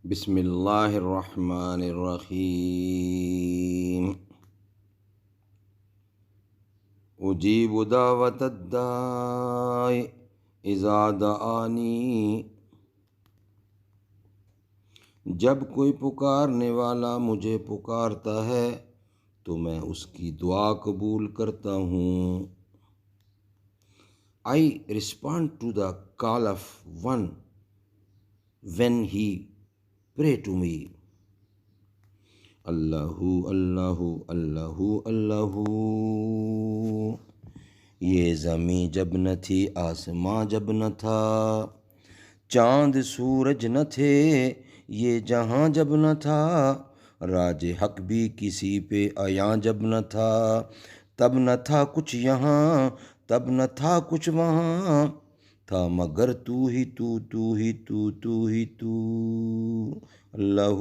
بسم اللہ الرحمن الرحیم اجیب دعوت الداع اذا دعانی، جب کوئی پکارنے والا مجھے پکارتا ہے تو میں اس کی دعا قبول کرتا ہوں۔ I respond to the call of one when he pray to me۔ اللہ اللہ اللہ اللہ، یہ زمیں جب نہ تھی آسماں جب نہ تھا، چاند سورج نہ تھے یہ جہاں جب نہ تھا، راج حق بھی کسی پہ عیاں جب نہ تھا، تب نہ تھا کچھ یہاں تب نہ تھا کچھ وہاں، تھا مگر تو ہی تو تو ہی تو تو ہی تو۔ اللہ